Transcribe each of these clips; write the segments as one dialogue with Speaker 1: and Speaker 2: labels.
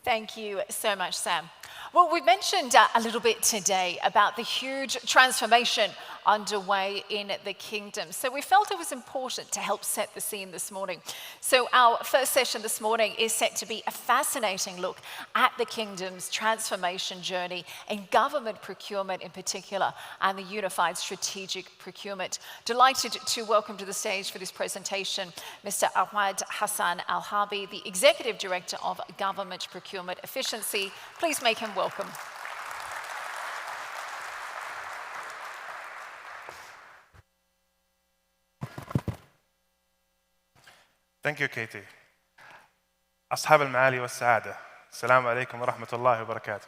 Speaker 1: Thank you so much, Sam. Well, we mentioned a little bit today about the huge transformation underway in the kingdom. So we felt it was important to help set the scene this morning. So our first session this morning is set to be a fascinating look at the kingdom's transformation journey in government procurement in particular and the unified strategic procurement. Delighted to welcome to the stage for this presentation Mr. Awad Hassan Al-Harbi, the Executive Director of Government Procurement Efficiency. Please make him welcome.
Speaker 2: Thank you, Katie. أصحاب المعالي والسعادة. السلام عليكم ورحمة الله وبركاته.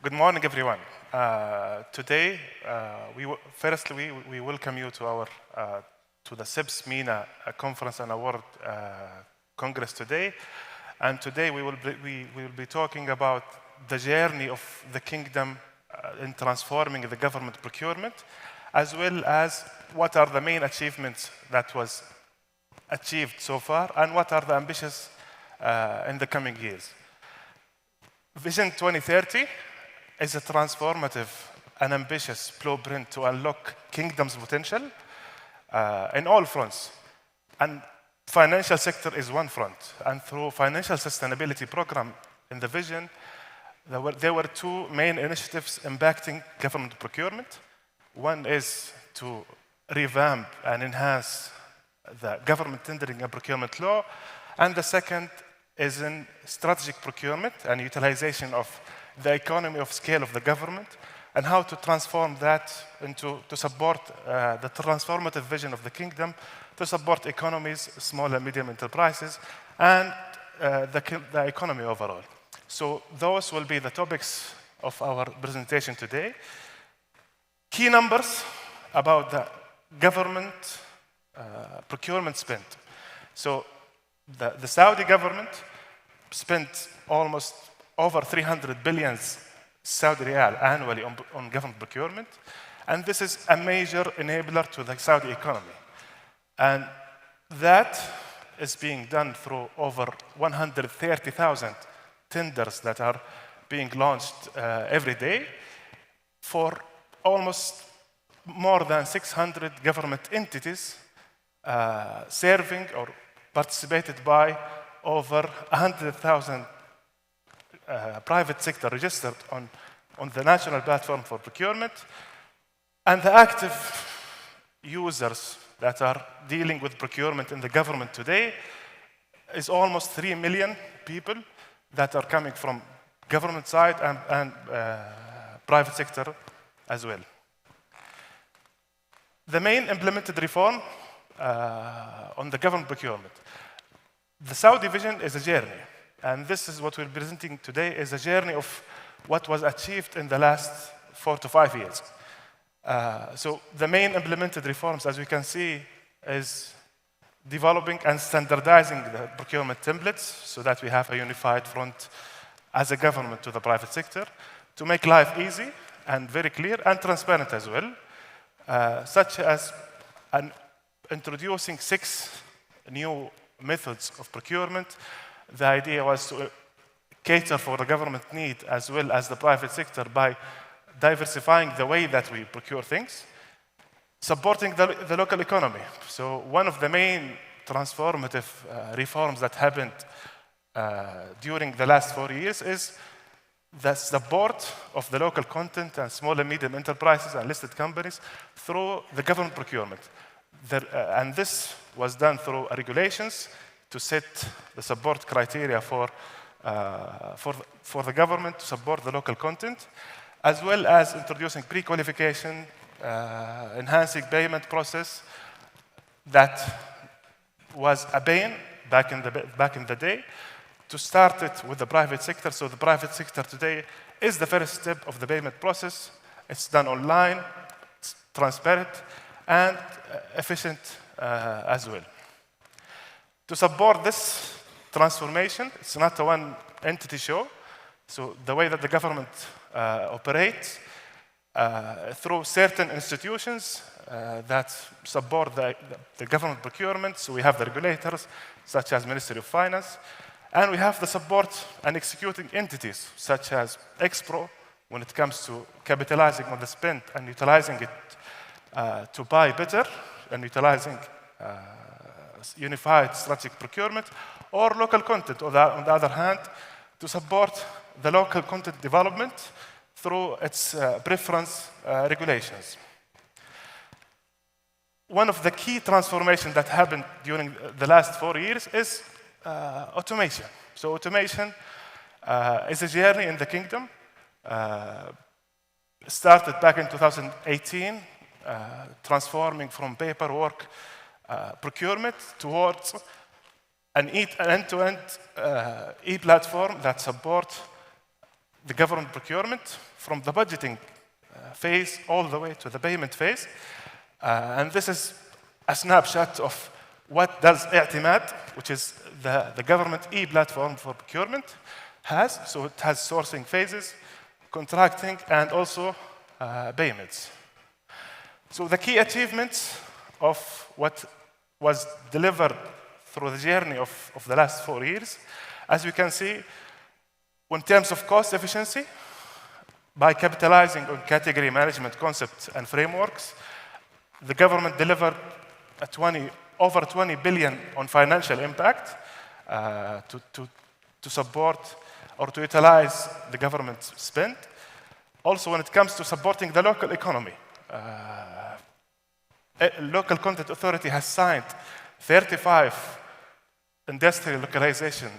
Speaker 2: Good morning, everyone. Today, firstly, we welcome you to our to the SIBS MENA Conference and Award Congress today. And today we will be talking about the journey of the kingdom in transforming the government procurement, as well as what are the main achievements that was achieved so far and what are the ambitions in the coming years. Vision 2030 is a transformative and ambitious blueprint to unlock kingdom's potential in all fronts. And financial sector is one front. And through financial sustainability program in the vision, there were two main initiatives impacting government procurement. One is to revamp and enhance the government tendering and procurement law, and the second is in strategic procurement and utilization of the economy of scale of the government and how to transform that to support the transformative vision of the kingdom, to support economies, small and medium enterprises, and the economy overall. So those will be the topics of our presentation today. Key numbers about the government procurement spend. So the Saudi government spent almost over 300 billion Saudi riyal annually on government procurement. And this is a major enabler to the Saudi economy. And that is being done through over 130,000 tenders that are being launched every day for almost more than 600 government entities serving or participated by over 100,000 private sector registered on the national platform for procurement. And the active users that are dealing with procurement in the government today is almost 3 million people that are coming from government side and private sector as well. The main implemented reform on the government procurement. The Saudi vision is a journey, and this is what we're presenting today is a journey of what was achieved in the last 4 to 5 years. So the main implemented reforms, as we can see, is developing and standardizing the procurement templates so that we have a unified front as a government to the private sector to make life easy and very clear and transparent as well, such as introducing 6 new methods of procurement. The idea was to cater for the government need as well as the private sector by diversifying the way that we procure things, supporting the local economy. So one of the main transformative reforms that happened during the last 4 years is the support of the local content and small and medium enterprises and listed companies through the government procurement. And this was done through regulations to set the support criteria for the government to support the local content, as well as introducing pre-qualification, enhancing payment process that was a bane back in the day, to start it with the private sector. So the private sector today is the first step of the payment process. It's done online, it's transparent, and efficient as well. To support this transformation, it's not a one entity show. So the way that the government operates through certain institutions that support the government procurement. So we have the regulators, such as Ministry of Finance, And we have the support and executing entities, such as Expro, when it comes to capitalizing on the spend and utilizing it to buy better and utilizing unified strategic procurement, or local content, on the other hand, to support the local content development through its preference regulations. One of the key transformations that happened during the last 4 years is automation. So automation is a journey in the kingdom. Started back in 2018, transforming from paperwork procurement towards an end-to-end e-platform that supports the government procurement from the budgeting phase all the way to the payment phase. And this is a snapshot of what does I'timad, which is the government e-platform for procurement, has. So it has sourcing phases, contracting, and also payments. So the key achievements of what was delivered through the journey of the last 4 years, as we can see, in terms of cost efficiency, by capitalizing on category management concepts and frameworks, the government delivered over 20 billion on financial impact to support or to utilize the government spend. Also, when it comes to supporting the local economy, Local Content Authority has signed 35 industrial localization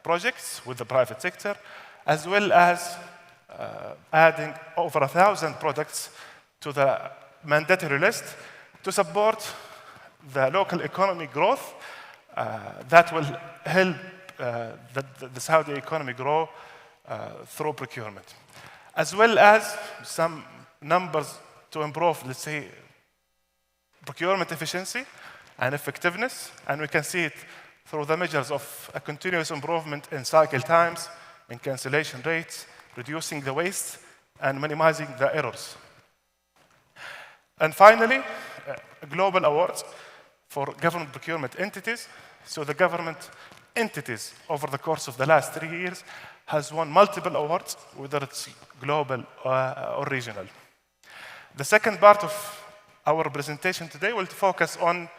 Speaker 2: projects with the private sector, as well as adding over 1,000 products to the mandatory list to support the local economy growth that will help the Saudi economy grow through procurement, as well as some numbers to improve, let's say, procurement efficiency and effectiveness. And we can see it through the measures of a continuous improvement in cycle times, in cancellation rates, reducing the waste, and minimizing the errors. And finally, global awards for government procurement entities. So the government entities over the course of the last 3 years has won multiple awards, whether it's global or regional. The second part of our presentation today will focus on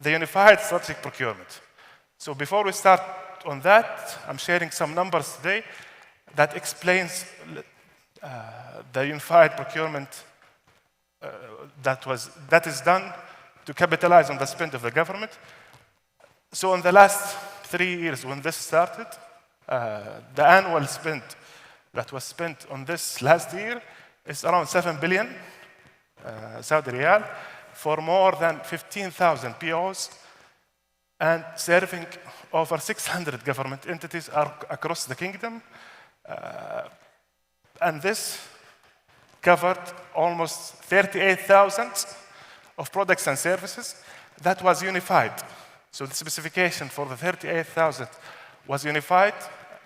Speaker 2: the unified strategic procurement. So before we start on that, I'm sharing some numbers today that explains the unified procurement that is done to capitalize on the spend of the government. So in the last 3 years when this started, the annual spend that was spent on this last year is around 7 billion Saudi Riyal for more than 15,000 POs and serving over 600 government entities across the kingdom. And this covered almost 38,000 of products and services that was unified. So the specification for the 38,000 was unified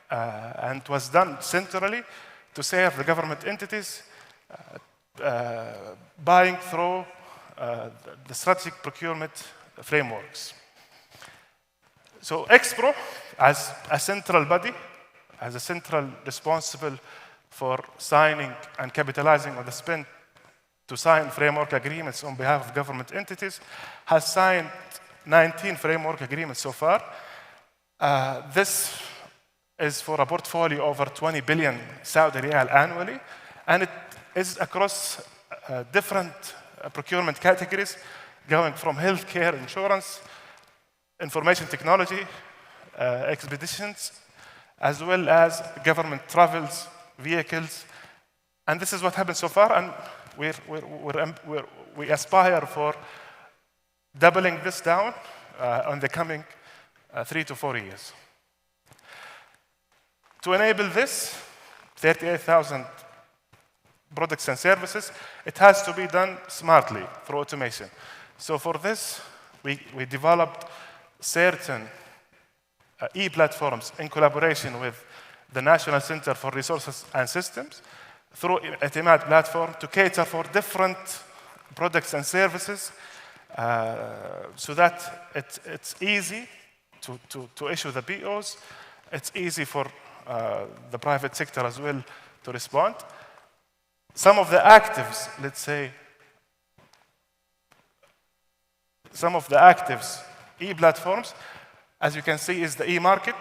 Speaker 2: and was done centrally to serve the government entities buying through the strategic procurement frameworks. So Expro, as a central body, as a central responsible for signing and capitalizing on the spend to sign framework agreements on behalf of government entities, has signed 19 framework agreements so far. This is for a portfolio over 20 billion Saudi Riyal annually, and it is across different procurement categories, going from healthcare, insurance, information technology, expeditions, as well as government travels, vehicles. And this is what happened so far, and we aspire for doubling this down on the coming 3 to 4 years. To enable this, 38,000 products and services, it has to be done smartly through automation. So for this, we developed certain e-platforms in collaboration with the National Center for Resources and Systems through I'timad platform to cater for different products and services so that it's easy to issue the POs. It's easy for the private sector as well to respond. Some of the actives, let's say, some of the actives, e-platforms, as you can see, is the e-market,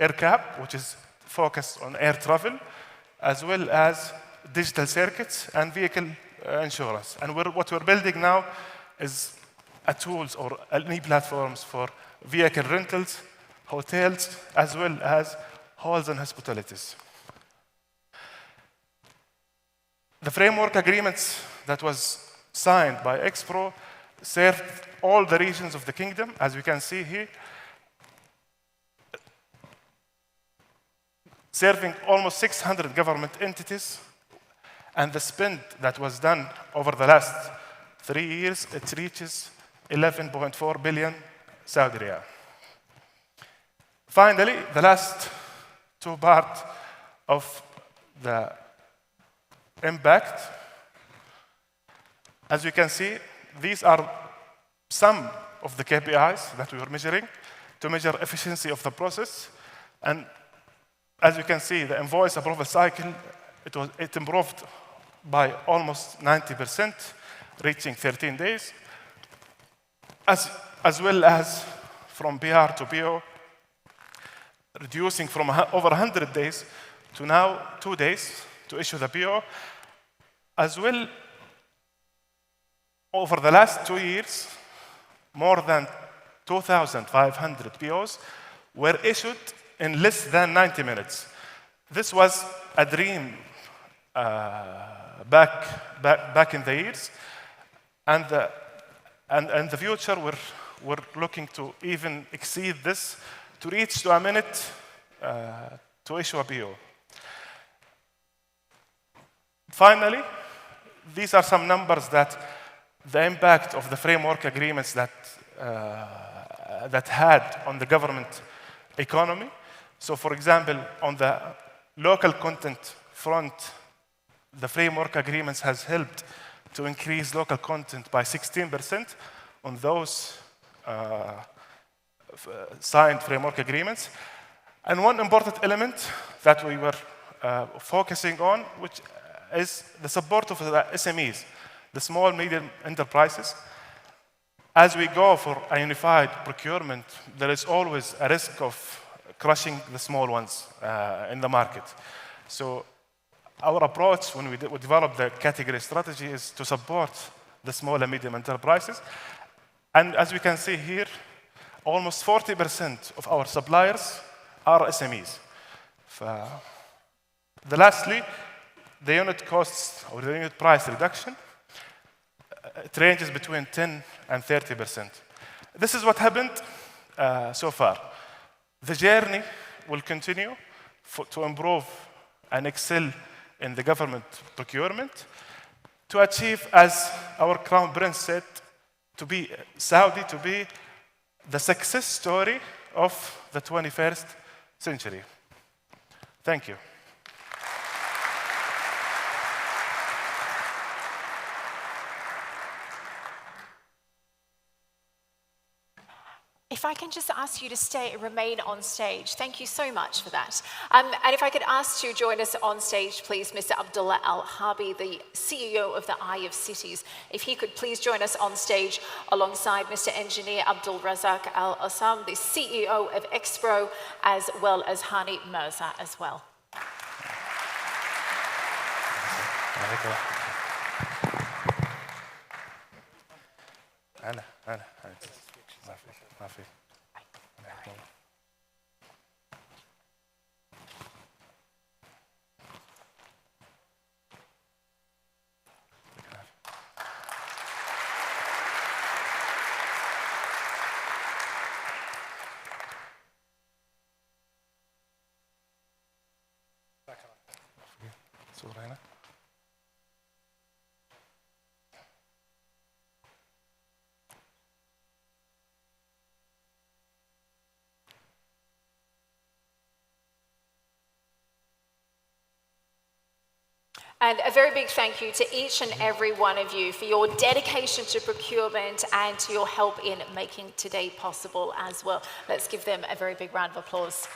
Speaker 2: AirCap, which is focused on air travel, as well as digital circuits and vehicle insurance. And what we're building now is a tools or e-platforms for vehicle rentals, hotels, as well as halls and hospitalities. The framework agreements that was signed by Expro served all the regions of the kingdom, as we can see here, serving almost 600 government entities, and the spend that was done over the last 3 years, it reaches 11.4 billion Saudi riyal. Finally, the last two parts of the impact. As you can see, these are some of the KPIs that we were measuring to measure efficiency of the process. And as you can see, the invoice approval cycle, it improved by almost 90%, reaching 13 days, as well as from PR to PO, reducing from over 100 days to now 2 days to issue the PO, as well. Over the last 2 years, more than 2,500 POs were issued in less than 90 minutes. This was a dream back in the years, and the future we're looking to even exceed this, to reach to a minute to issue a PO. Finally, these are some numbers that the impact of the framework agreements that had on the government economy. So, for example, on the local content front, the framework agreements has helped to increase local content by 16% on those signed framework agreements. And one important element that we were focusing on, which is the support of the SMEs, the small, medium enterprises. As we go for a unified procurement, there is always a risk of crushing the small ones in the market. So our approach when we develop the category strategy is to support the small and medium enterprises. And as we can see here, almost 40% of our suppliers are SMEs. Lastly, the unit costs or the unit price reduction, it ranges between 10 and 30%. This is what happened so far. The journey will continue to improve and excel in the government procurement to achieve, as our Crown Prince said, to be Saudi, to be the success story of the 21st century. Thank you.
Speaker 1: If I can just ask you to remain on stage. Thank you so much for that. And if I could ask to join us on stage, please, Mr. Abdullah Al-Harbi, the CEO of the Eye of Cities. If he could please join us on stage alongside Mr. Engineer Abdul Razak Al-Assam, the CEO of Expro, as well as Hani Mirza as well.
Speaker 2: ما في. صورة هنا.
Speaker 1: And a very big thank you to each and every one of you for your dedication to procurement and to your help in making today possible as well. Let's give them a very big round of applause.